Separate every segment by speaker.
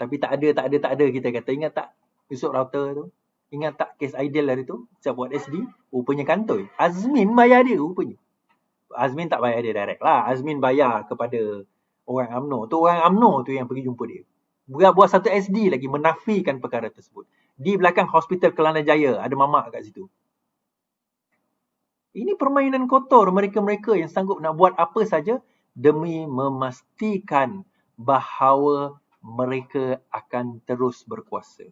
Speaker 1: Tapi tak ada kita kata. Ingat tak esok router tu? Ingat tak kes ideal hari tu? Saya buat SD, rupanya kantoi. Azmin bayar dia rupanya. Azmin tak bayar dia direct lah. Azmin bayar kepada orang UMNO. Tu orang UMNO tu yang pergi jumpa dia. Buat satu SD lagi menafikan perkara tersebut. Di belakang Hospital Kelana Jaya ada mamak kat situ. Ini permainan kotor mereka-mereka yang sanggup nak buat apa saja demi memastikan bahawa mereka akan terus berkuasa.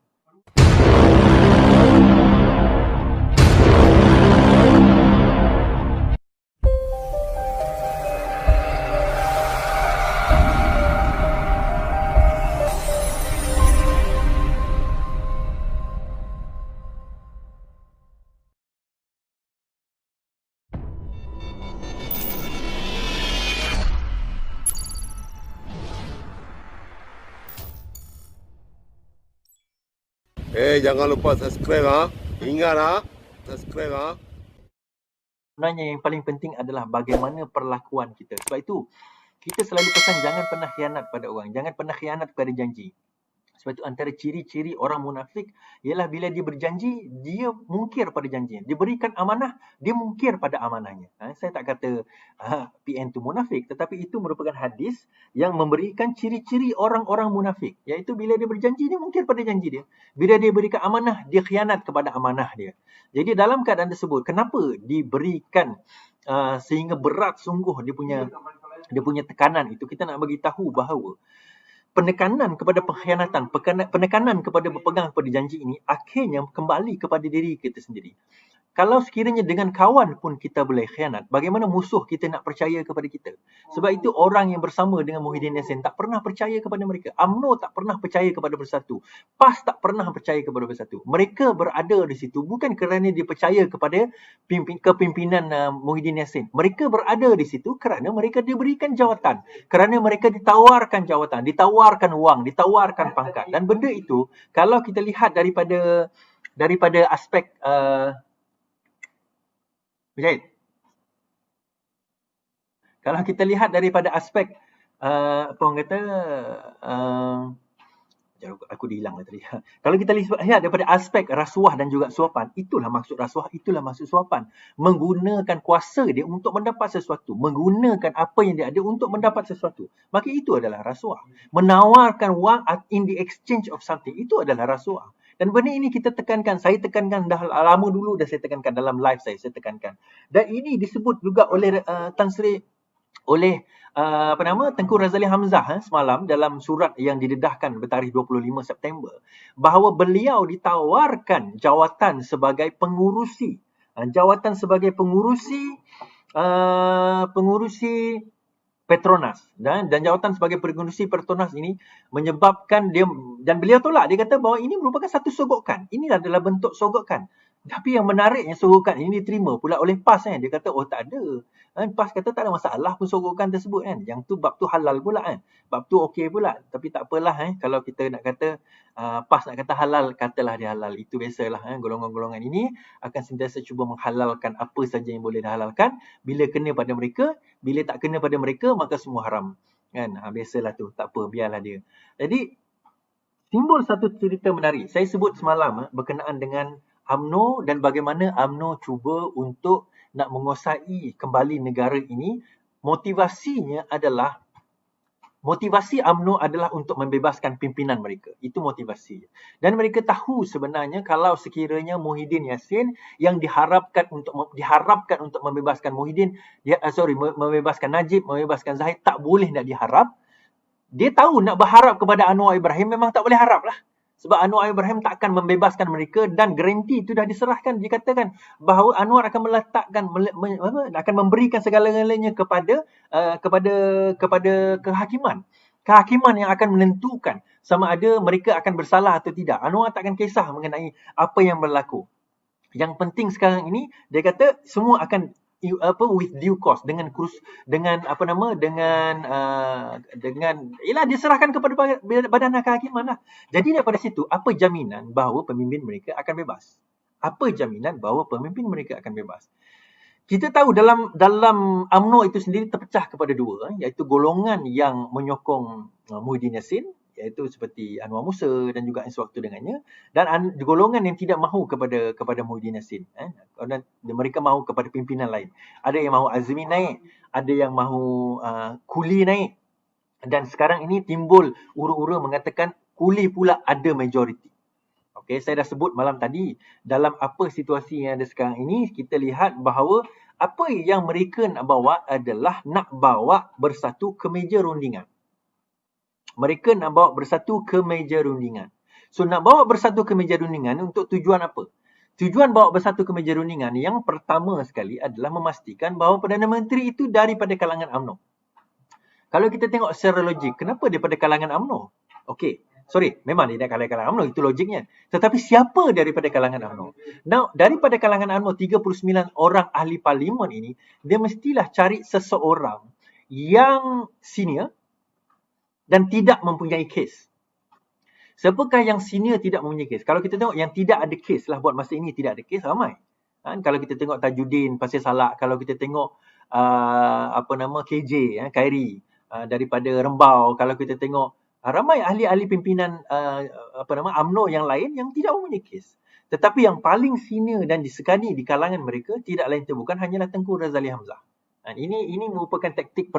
Speaker 2: Jangan lupa subscribe ha. Ingat ha, subscribe ha.
Speaker 1: Sebenarnya yang paling penting adalah bagaimana perlakuan kita. Sebab itu kita selalu pesan jangan pernah khianat pada orang, jangan pernah khianat pada janji. Sebab itu antara ciri-ciri orang munafik ialah bila dia berjanji, dia mungkir pada janjinya. Dia berikan amanah, dia mungkir pada amanahnya. Saya tak kata PN tu munafik, tetapi itu merupakan hadis yang memberikan ciri-ciri orang-orang munafik. Iaitu bila dia berjanji, dia mungkir pada janji dia. Bila dia berikan amanah, dia khianat kepada amanah dia. Jadi dalam keadaan tersebut, kenapa diberikan sehingga berat sungguh dia punya tekanan itu? Kita nak bagi tahu bahawa penekanan kepada pengkhianatan, penekanan kepada berpegang pada janji ini akhirnya kembali kepada diri kita sendiri. Kalau sekiranya dengan kawan pun kita boleh khianat, bagaimana musuh kita nak percaya kepada kita? Sebab itu orang yang bersama dengan Muhyiddin Yassin tak pernah percaya kepada mereka. UMNO tak pernah percaya kepada Bersatu. PAS tak pernah percaya kepada Bersatu. Mereka berada di situ bukan kerana dia percaya kepada kepimpinan Muhyiddin Yassin. Mereka berada di situ kerana mereka diberikan jawatan. Kerana mereka ditawarkan jawatan, ditawarkan wang, ditawarkan pangkat. Dan benda itu, kalau kita lihat daripada aspek kalau kita lihat daripada aspek apa orang kata aku dihilang tadi. Kalau kita lihat daripada aspek rasuah dan juga suapan, itulah maksud rasuah, itulah maksud suapan. Menggunakan kuasa dia untuk mendapat sesuatu, menggunakan apa yang dia ada untuk mendapat sesuatu. Maka itu adalah rasuah. Menawarkan wang in the exchange of something, itu adalah rasuah. Dan benda ini kita tekankan, saya tekankan dah lama dulu dah saya tekankan dalam live saya tekankan. Dan ini disebut juga oleh Tengku Razali Hamzah semalam dalam surat yang didedahkan bertarikh 25 September bahawa beliau ditawarkan jawatan sebagai pengurusi Petronas dan jawatan sebagai pengurusi Petronas ini menyebabkan dia, dan beliau tolak, dia kata bahawa ini merupakan satu sogokan. Ini adalah bentuk sogokan. Tapi yang menariknya sogokan ini diterima pula oleh PAS Dia kata tak ada. PAS kata tak ada masalah pun sogokan tersebut Yang tu bab tu halal pula Bab tu okey pula. Tapi tak apalah kalau kita nak kata PAS nak kata halal, katalah dia halal. Itu biasalah golongan-golongan ini akan sentiasa cuba menghalalkan apa saja yang boleh dihalalkan. Bila kena pada mereka, bila tak kena pada mereka maka semua haram. Biasalah tu, tak apa, biarlah dia. Jadi timbul satu cerita menarik. Saya sebut semalam berkenaan dengan UMNO dan bagaimana UMNO cuba untuk nak menguasai kembali negara ini. Motivasi UMNO adalah untuk membebaskan pimpinan mereka. Itu motivasi. Dan mereka tahu sebenarnya kalau sekiranya Muhyiddin Yassin yang diharapkan untuk membebaskan membebaskan Najib, membebaskan Zahid, tak boleh nak diharap. Dia tahu nak berharap kepada Anwar Ibrahim memang tak boleh harap lah. Sebab Anwar Ibrahim tak akan membebaskan mereka dan garanti itu dah diserahkan. Dikatakan bahawa Anwar akan akan memberikan segala-galanya kepada kehakiman. Kehakiman yang akan menentukan sama ada mereka akan bersalah atau tidak. Anwar tak akan kisah mengenai apa yang berlaku. Yang penting sekarang ini, dia kata semua akan with due cost, diserahkan kepada badan kehakiman lah. Jadi daripada situ, apa jaminan bahawa pemimpin mereka akan bebas? Apa jaminan bahawa pemimpin mereka akan bebas? Kita tahu dalam UMNO itu sendiri terpecah kepada dua, iaitu golongan yang menyokong Muhyiddin Yassin, iaitu seperti Anwar Musa dan juga yang sewaktu dengannya, dan golongan yang tidak mahu kepada Muhyiddin Yassin. Dan mereka mahu kepada pimpinan lain. Ada yang mahu Azmi naik, ada yang mahu Kuli naik, dan sekarang ini timbul ura-ura mengatakan Kuli pula ada majoriti. Okey, saya dah sebut malam tadi, dalam apa situasi yang ada sekarang ini, kita lihat bahawa apa yang mereka nak bawa adalah nak bawa bersatu ke meja rundingan. Mereka nak bawa bersatu ke meja rundingan. So, nak bawa bersatu ke meja rundingan untuk tujuan apa? Tujuan bawa bersatu ke meja rundingan yang pertama sekali adalah memastikan bahawa Perdana Menteri itu daripada kalangan UMNO. Kalau kita tengok secara logik, kenapa daripada kalangan UMNO? Okey, sorry, memang dia dari kalangan UMNO, itu logiknya. Tetapi siapa daripada kalangan UMNO? Now, daripada kalangan UMNO, 39 orang ahli parlimen ini, dia mestilah cari seseorang yang senior dan tidak mempunyai kes. Siapakah yang senior tidak mempunyai kes? Kalau kita tengok yang tidak ada kes lah buat masa ini, tidak ada kes, ramai. Kalau kita tengok Tajuddin, Pasir Salak, kalau kita tengok KJ, Khairi, daripada Rembau, kalau kita tengok ramai ahli-ahli pimpinan UMNO yang lain yang tidak mempunyai kes. Tetapi yang paling senior dan disekani di kalangan mereka tidak lain bukan hanyalah Tengku Razali Hamzah. Ini merupakan taktik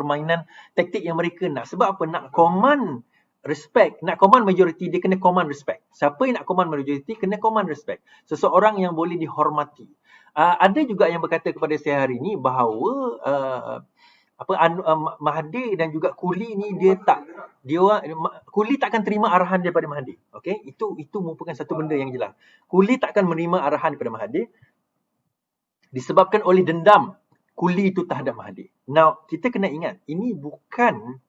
Speaker 1: yang mereka nak. Sebab apa? Nak command respect, nak command majority, dia kena command respect. Siapa yang nak command majority kena command respect. Seseorang yang boleh dihormati. Ada juga yang berkata kepada saya hari ini bahawa Mahathir dan juga Kuli ni Kuli takkan terima arahan daripada Mahathir. Okey, itu merupakan satu benda yang jelas. Kuli takkan menerima arahan daripada Mahathir disebabkan oleh dendam Kuli itu terhadap Mahathir. Now, kita kena ingat, ini bukan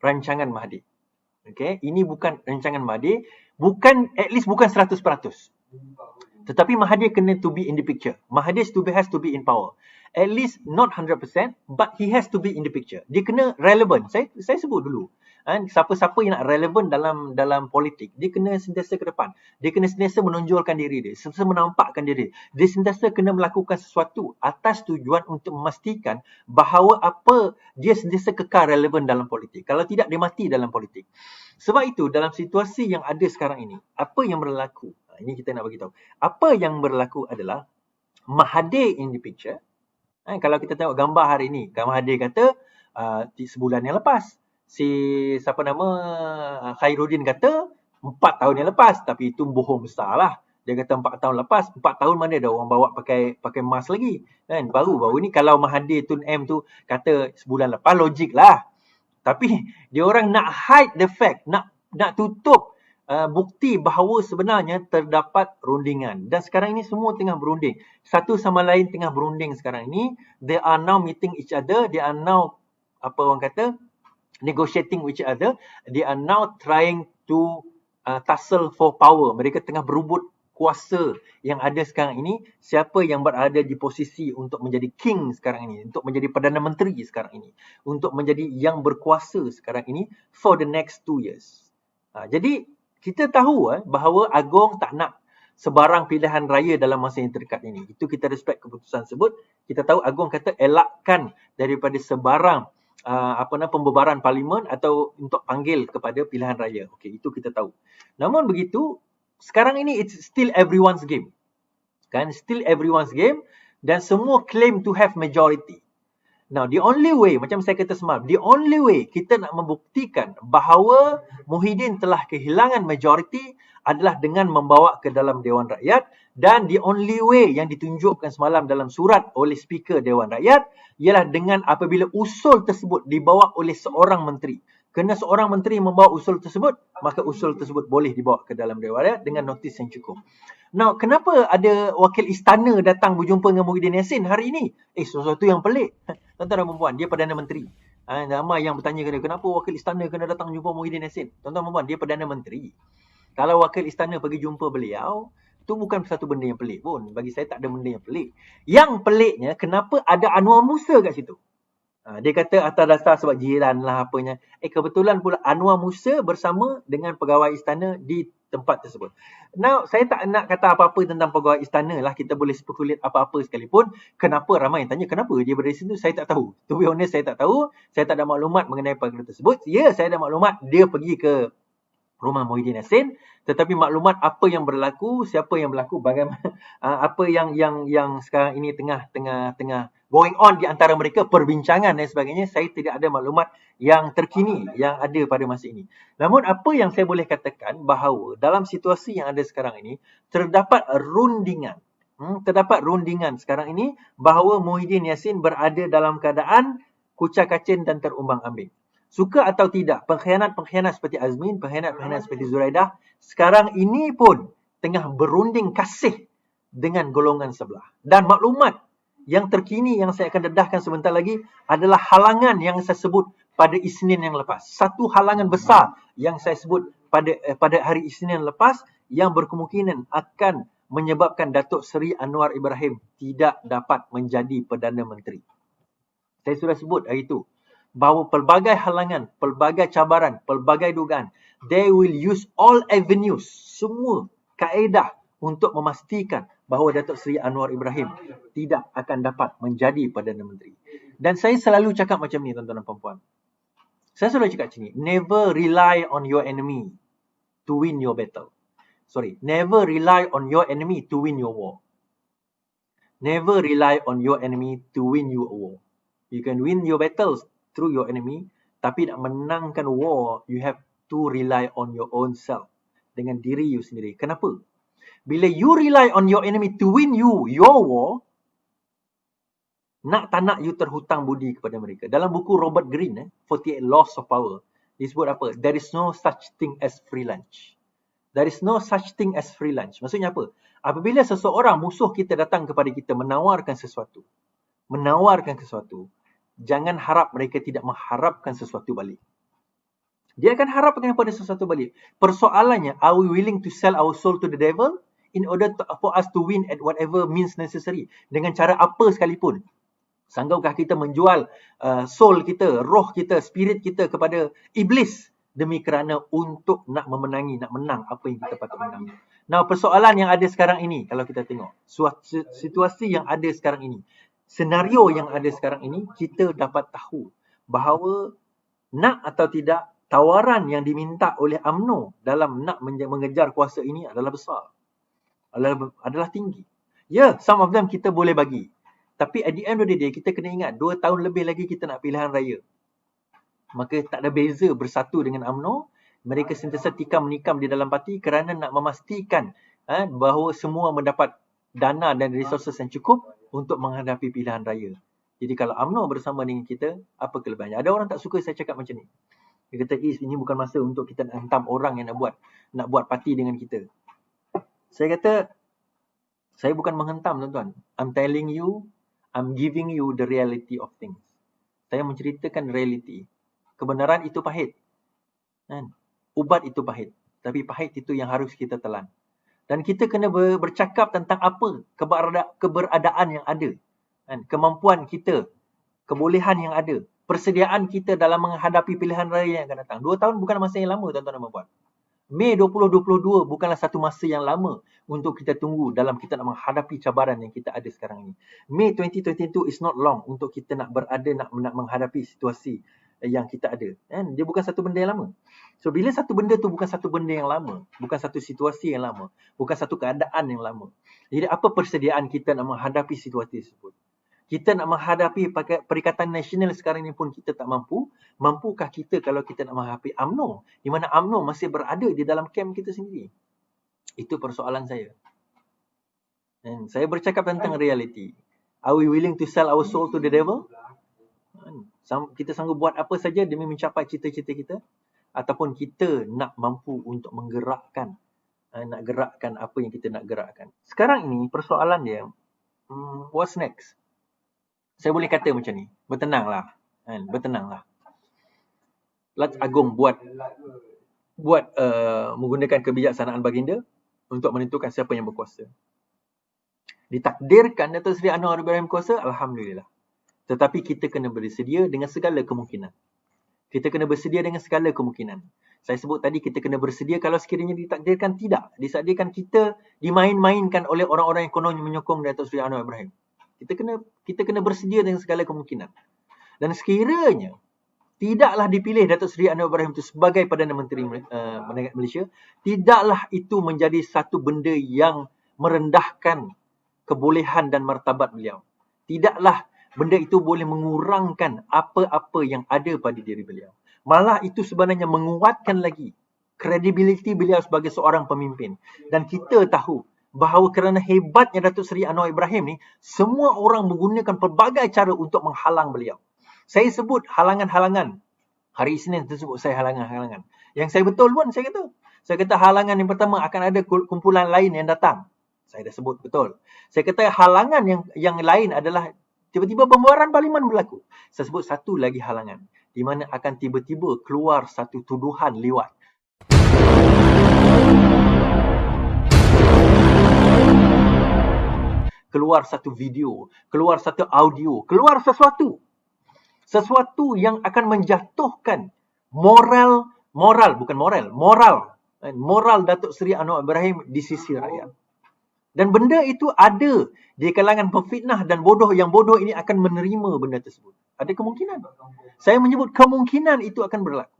Speaker 1: rancangan Mahathir. Okey, ini bukan rancangan Mahathir, at least bukan 100%. Tetapi Mahathir kena to be in the picture. Mahathir has to be in power. At least not 100%, but he has to be in the picture. Dia kena relevant. Saya sebut dulu. Siapa-siapa yang nak relevant dalam politik, dia kena sentiasa ke depan. Dia kena sentiasa menonjolkan diri dia, sentiasa menampakkan diri. Dia sentiasa kena melakukan sesuatu atas tujuan untuk memastikan bahawa dia sentiasa kekal relevan dalam politik. Kalau tidak, dia mati dalam politik. Sebab itu, dalam situasi yang ada sekarang ini, apa yang berlaku? Ini kita nak bagi tahu. Apa yang berlaku adalah Mahathir in the picture. Kalau kita tengok gambar hari ini, Mahathir kata sebulan yang lepas. Khairuddin kata 4 tahun yang lepas, tapi itu bohong besar lah. Dia kata 4 tahun lepas, 4 tahun mana ada orang bawa pakai mask lagi. Baru ni kalau Mahathir Tun M tu kata sebulan lepas, logik lah. Tapi dia orang nak hide the fact, nak tutup bukti bahawa sebenarnya terdapat rundingan. Dan sekarang ini semua tengah berunding. Satu sama lain tengah berunding sekarang ini. They are now meeting each other. They are now, negotiating with each other. They are now trying to tussle for power. Mereka tengah berebut kuasa yang ada sekarang ini. Siapa yang berada di posisi untuk menjadi king sekarang ini. Untuk menjadi Perdana Menteri sekarang ini. Untuk menjadi yang berkuasa sekarang ini for the next 2 years. Jadi, kita tahu bahawa Agong tak nak sebarang pilihan raya dalam masa yang terdekat ini. Itu kita respect keputusan tersebut. Kita tahu Agong kata elakkan daripada sebarang pembubaran parlimen atau untuk panggil kepada pilihan raya. Okey, itu kita tahu. Namun begitu, sekarang ini it's still everyone's game. Still everyone's game dan semua claim to have majority. Now, the only way, macam saya kata semalam, the only way kita nak membuktikan bahawa Muhyiddin telah kehilangan majority adalah dengan membawa ke dalam Dewan Rakyat, dan the only way yang ditunjukkan semalam dalam surat oleh Speaker Dewan Rakyat ialah dengan apabila usul tersebut dibawa oleh seorang menteri. Kerana seorang menteri membawa usul tersebut, maka usul tersebut boleh dibawa ke dalam Dewan Rakyat dengan notis yang cukup. Now, kenapa ada wakil istana datang berjumpa dengan Muhyiddin Yassin hari ini? Sesuatu yang pelik. Tuan-tuan dan puan-puan, dia Perdana Menteri. Ramai yang bertanya kenapa wakil istana kena datang jumpa Muhyiddin Yassin? Tuan-tuan dan puan-puan, dia Perdana Menteri. Kalau wakil istana pergi jumpa beliau, itu bukan satu benda yang pelik pun. Bagi saya tak ada benda yang pelik. Yang peliknya, kenapa ada Anwar Musa kat situ? Dia kata atas dasar sebab jiran lah apanya. Kebetulan pula Anwar Musa bersama dengan pegawai istana tempat tersebut. Now, saya tak nak kata apa-apa tentang pegawai istana lah. Kita boleh spekulat apa-apa sekalipun. Kenapa ramai yang tanya, kenapa dia berada di situ? Saya tak tahu. To be honest, saya tak tahu. Saya tak ada maklumat mengenai perkara tersebut. Ya, saya ada maklumat dia pergi ke rumah Muhyiddin Yassin, tetapi maklumat apa yang berlaku, siapa yang berlaku, bagaimana apa yang sekarang ini tengah going on di antara mereka, perbincangan dan sebagainya, saya tidak ada maklumat yang terkini yang ada pada masa ini. Namun apa yang saya boleh katakan bahawa dalam situasi yang ada sekarang ini terdapat rundingan sekarang ini bahawa Muhyiddin Yassin berada dalam keadaan kucak-kacir dan terumbang-ambing. Suka atau tidak, pengkhianat-pengkhianat seperti Azmin, pengkhianat-pengkhianat seperti Zuraidah, sekarang ini pun tengah berunding kasih dengan golongan sebelah. Dan maklumat yang terkini yang saya akan dedahkan sebentar lagi adalah halangan yang saya sebut pada Isnin yang lepas. Satu halangan besar yang saya sebut pada hari Isnin yang lepas yang berkemungkinan akan menyebabkan Datuk Seri Anwar Ibrahim tidak dapat menjadi Perdana Menteri. Saya sudah sebut hari itu bahawa pelbagai halangan, pelbagai cabaran, pelbagai dugaan, they will use all avenues, semua kaedah untuk memastikan bahawa Datuk Seri Anwar Ibrahim tidak akan dapat menjadi Perdana Menteri. Dan saya selalu cakap macam ni, tuan-tuan dan puan-puan. Saya selalu cakap macam ni, never rely on your enemy to win your battle. Never rely on your enemy to win your war. Never rely on your enemy to win your war. You can win your battles through your enemy, tapi nak menangkan war, you have to rely on your own self, dengan diri you sendiri. Kenapa? Bila you rely on your enemy to win your war, nak tak nak you terhutang budi kepada mereka. Dalam buku Robert Greene, 48 Laws of Power, disebut apa? There is no such thing as free lunch. There is no such thing as free lunch. Maksudnya apa? Apabila seseorang, musuh kita datang kepada kita menawarkan sesuatu, jangan harap mereka tidak mengharapkan sesuatu balik. Dia akan harapkan pada sesuatu balik. Persoalannya, are we willing to sell our soul to the devil in order for us to win at whatever means necessary? Dengan cara apa sekalipun. Sanggupkah kita menjual soul kita, roh kita, spirit kita kepada iblis demi kerana untuk nak menang apa yang kita patut menang. Nah, persoalan yang ada sekarang ini, kalau kita tengok, situasi yang ada sekarang ini, senario yang ada sekarang ini, kita dapat tahu bahawa nak atau tidak, tawaran yang diminta oleh UMNO dalam nak mengejar kuasa ini adalah besar. Adalah tinggi. Ya, some of them kita boleh bagi. Tapi at the end of the day, kita kena ingat, 2 tahun lebih lagi kita nak pilihan raya. Maka tak ada beza bersatu dengan UMNO. Mereka sentiasa tikam-menikam di dalam parti kerana nak memastikan bahawa semua mendapat dana dan resources yang cukup untuk menghadapi pilihan raya. Jadi kalau UMNO bersama dengan kita, apa kelebihannya? Ada orang tak suka saya cakap macam ni. Dia kata, ini bukan masa untuk kita nak hentam orang yang nak buat parti dengan kita. Saya kata, saya bukan menghentam, tuan-tuan. I'm telling you, I'm giving you the reality of things. Saya menceritakan reality. Kebenaran itu pahit. Ubat itu pahit. Tapi pahit itu yang harus kita telan. Dan kita kena bercakap tentang apa keberadaan yang ada. Kemampuan kita, kebolehan yang ada, persediaan kita dalam menghadapi pilihan raya yang akan datang. 2 tahun bukan masa yang lama, tuan-tuan dan puan-puan. Mei 2022 bukanlah satu masa yang lama untuk kita tunggu dalam kita nak menghadapi cabaran yang kita ada sekarang ini. Mei 2022 is not long untuk kita nak berada, nak menghadapi situasi yang kita ada. Dia bukan satu benda yang lama. So, bila satu benda tu bukan satu benda yang lama, bukan satu situasi yang lama, bukan satu keadaan yang lama. Jadi, apa persediaan kita nak menghadapi situasi tersebut? Kita nak menghadapi Perikatan Nasional sekarang ni pun kita tak mampu. Mampukah kita kalau kita nak menghadapi UMNO? Di mana UMNO masih berada di dalam kamp kita sendiri? Itu persoalan saya. Dan saya bercakap tentang reality. Are we willing to sell our soul to the devil? Kita sanggup buat apa saja demi mencapai cita-cita kita? Ataupun kita nak mampu untuk menggerakkan, nak gerakkan apa yang kita nak gerakkan? Sekarang ini persoalan dia, what's next? Saya boleh kata macam ni, bertenanglah. Laj Agung buat menggunakan kebijaksanaan baginda untuk menentukan siapa yang berkuasa. Ditakdirkan Datuk Seri Anwar Ibrahim kuasa, alhamdulillah. Tetapi kita kena bersedia dengan segala kemungkinan. Saya sebut tadi kita kena bersedia kalau sekiranya ditakdirkan tidak. Ditakdirkan kita dimain-mainkan oleh orang-orang yang kononnya menyokong Datuk Seri Anwar Ibrahim. Kita kena bersedia dengan segala kemungkinan. Dan sekiranya tidaklah dipilih Datuk Seri Anwar Ibrahim itu sebagai Perdana Menteri Malaysia, tidaklah itu menjadi satu benda yang merendahkan kebolehan dan martabat beliau. Tidaklah benda itu boleh mengurangkan apa-apa yang ada pada diri beliau. Malah itu sebenarnya menguatkan lagi kredibiliti beliau sebagai seorang pemimpin. Dan kita tahu bahawa kerana hebatnya Datuk Seri Anwar Ibrahim ni, semua orang menggunakan pelbagai cara untuk menghalang beliau. Saya sebut halangan-halangan. Hari Isnin tersebut saya halangan-halangan. Yang saya betul pun saya kata. Saya kata halangan yang pertama akan ada kumpulan lain yang datang. Saya dah sebut betul. Saya kata halangan yang lain adalah tiba-tiba pembuaran parlimen berlaku. Saya sebut satu lagi halangan, di mana akan tiba-tiba keluar satu tuduhan liwat. Keluar satu video, keluar satu audio, keluar sesuatu. Sesuatu yang akan menjatuhkan moral Datuk Seri Anwar Ibrahim di sisi rakyat. Dan benda itu ada di kalangan pemfitnah dan bodoh yang bodoh ini akan menerima benda tersebut. Ada kemungkinan. Saya menyebut kemungkinan itu akan berlaku.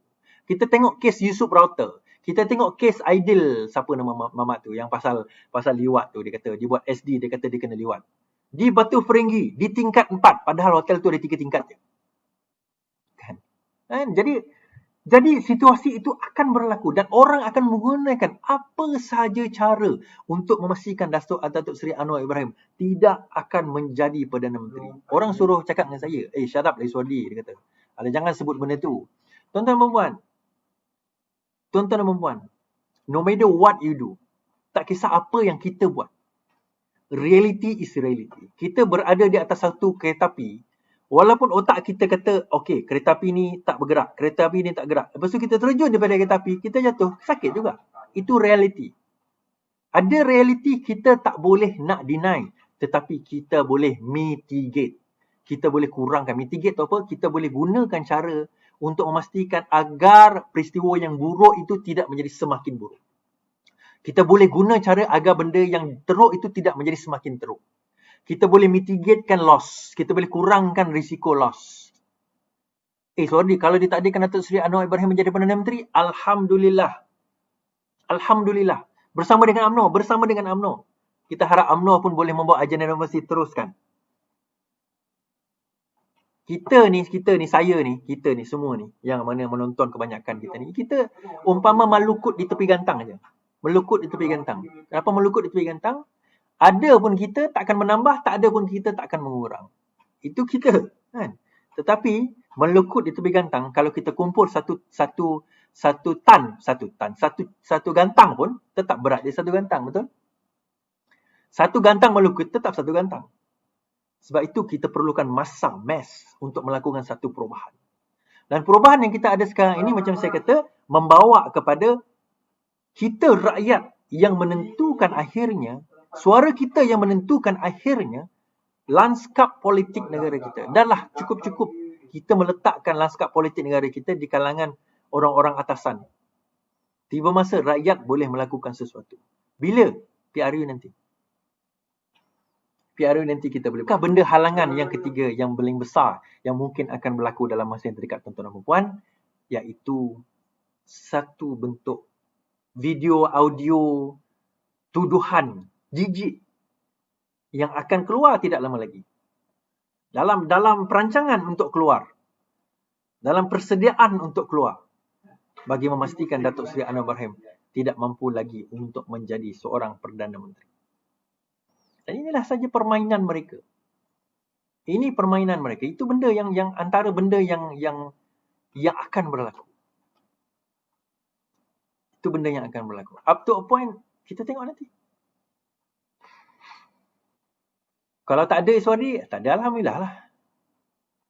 Speaker 1: Kita tengok kes Yusuf Router. Kita tengok kes Aidil, siapa nama mamat tu, yang pasal liwat tu, dia kata, dia buat SD, dia kata dia kena liwat. Di Batu Ferringhi, di tingkat 4, padahal hotel tu ada 3 tingkat je. Kan? Jadi situasi itu akan berlaku dan orang akan menggunakan apa sahaja cara untuk memastikan Datuk Seri Anwar Ibrahim tidak akan menjadi Perdana Menteri. Orang suruh cakap dengan saya, shut up Laiswadi, dia kata. Jangan sebut benda tu. Tuan-tuan dan perempuan, no matter what you do, tak kisah apa yang kita buat, reality is reality. Kita berada di atas satu kereta api, walaupun otak kita kata, okey, kereta api ni tak bergerak, kereta api ni tak gerak. Lepas tu kita terjun daripada kereta api, kita jatuh, sakit juga. Itu reality. Ada reality kita tak boleh nak deny, tetapi kita boleh mitigate. Kita boleh kurangkan. Mitigate tu apa? Kita boleh gunakan cara untuk memastikan agar peristiwa yang buruk itu tidak menjadi semakin buruk. Kita boleh guna cara agar benda yang teruk itu tidak menjadi semakin teruk. Kita boleh mitigatekan loss. Kita boleh kurangkan risiko loss. Sorry, kalau ditakdirkan Datuk Seri Anwar Ibrahim menjadi Perdana Menteri, Alhamdulillah. Alhamdulillah. Bersama dengan UMNO. Kita harap UMNO pun boleh membawa agenda demokrasi teruskan. Kita ni, semua ni, yang mana menonton kebanyakan kita ni, kita umpama melukut di tepi gantang aja. Melukut di tepi gantang. Kenapa melukut di tepi gantang? Ada pun kita tak akan menambah, tak ada pun kita tak akan mengurang. Itu kita, kan? Tetapi melukut di tepi gantang, kalau kita kumpul satu gantang pun tetap berat dia satu gantang, betul? Satu gantang melukut tetap satu gantang. Sebab itu kita perlukan masa, mass untuk melakukan satu perubahan. Dan perubahan yang kita ada sekarang ini, macam saya kata, membawa kepada kita rakyat yang menentukan akhirnya, suara kita yang menentukan akhirnya lanskap politik negara kita. Danlah cukup-cukup kita meletakkan lanskap politik negara kita di kalangan orang-orang atasan. Tiba masa rakyat boleh melakukan sesuatu. Bila? PRU nanti. PRU nanti kita boleh. Benda halangan yang ketiga yang paling besar yang mungkin akan berlaku dalam masa yang terdekat, tuan-tuan dan puan, iaitu satu bentuk video, audio, tuduhan jijik yang akan keluar tidak lama lagi. Dalam perancangan untuk keluar. Dalam persediaan untuk keluar. Bagi memastikan Datuk Seri Anwar Ibrahim tidak mampu lagi untuk menjadi seorang Perdana Menteri. Dan inilah saja permainan mereka. Ini permainan mereka. Itu benda yang antara benda yang akan berlaku. Itu benda yang akan berlaku. Up to a point, kita tengok nanti. Kalau tak ada Iswadi, tak ada, Alhamdulillah lah.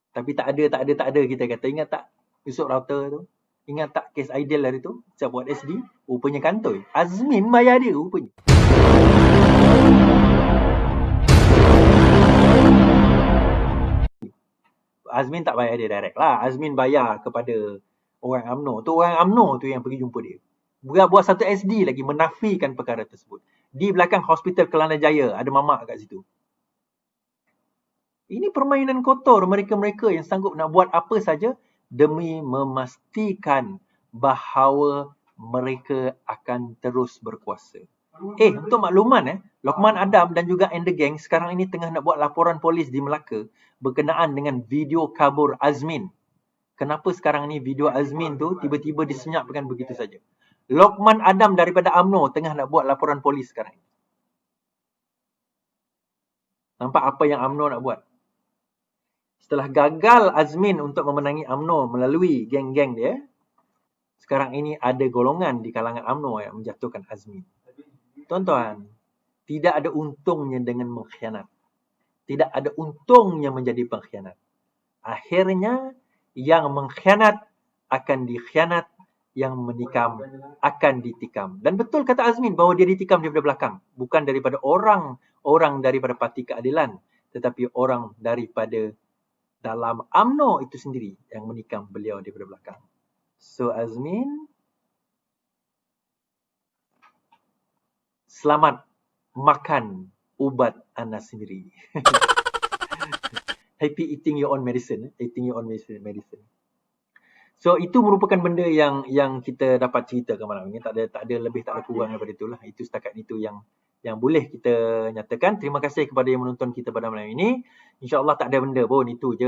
Speaker 1: Tapi tak ada kita kata. Ingat tak Yusuf Router tu? Ingat tak kes Aidil hari tu? Saya buat SD, rupanya kantoi. Azmin bayar dia rupanya. Azmin tak bayar dia direct lah. Azmin bayar kepada orang UMNO tu, orang UMNO tu yang pergi jumpa dia. Buat satu SD lagi menafikan perkara tersebut. Di belakang Hospital Kelana Jaya ada mamak kat situ. Ini permainan kotor mereka-mereka yang sanggup nak buat apa saja demi memastikan bahawa mereka akan terus berkuasa. Untuk makluman Lokman Adam dan juga and the gang sekarang ini tengah nak buat laporan polis di Melaka berkenaan dengan video kabur Azmin. Kenapa sekarang ni video Azmin tu tiba-tiba disenyapkan begitu saja? Lokman Adam daripada UMNO tengah nak buat laporan polis sekarang. Nampak apa yang UMNO nak buat? Setelah gagal Azmin untuk memenangi UMNO melalui geng-geng dia, sekarang ini ada golongan di kalangan UMNO yang menjatuhkan Azmin. Tuan-tuan, tidak ada untungnya dengan mengkhianat. Tidak ada untungnya menjadi pengkhianat. Akhirnya, yang mengkhianat akan dikhianat, yang menikam akan ditikam. Dan betul kata Azmin bahawa dia ditikam daripada belakang. Bukan daripada orang daripada Parti Keadilan, tetapi orang daripada dalam UMNO itu sendiri yang menikam beliau daripada belakang. So Azmin, selamat makan ubat anda sendiri. Happy eating your own medicine. Eating your own medicine. So itu merupakan benda yang kita dapat ceritakan malam ini. Tak ada lebih, tak ada kurang daripada itulah. Itu setakat itu yang boleh kita nyatakan. Terima kasih kepada yang menonton kita pada malam ini. InsyaAllah tak ada benda pun, itu je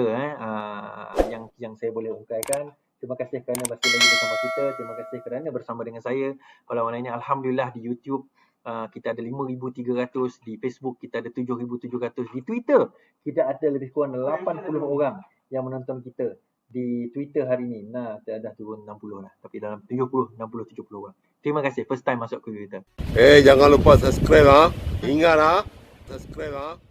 Speaker 1: yang saya boleh ungkapkan. Terima kasih kerana masih lagi bersama kita. Terima kasih kerana bersama dengan saya pada malam ini. Alhamdulillah di YouTube kita ada 5,300, di Facebook kita ada 7,700, di Twitter kita ada lebih kurang 80 orang yang menonton kita di Twitter hari ini. Nah, dah turun 60 lah. Tapi dalam 70, 60, 70 orang. Terima kasih. First time masuk ke Twitter.
Speaker 2: Jangan lupa subscribe Ingat subscribe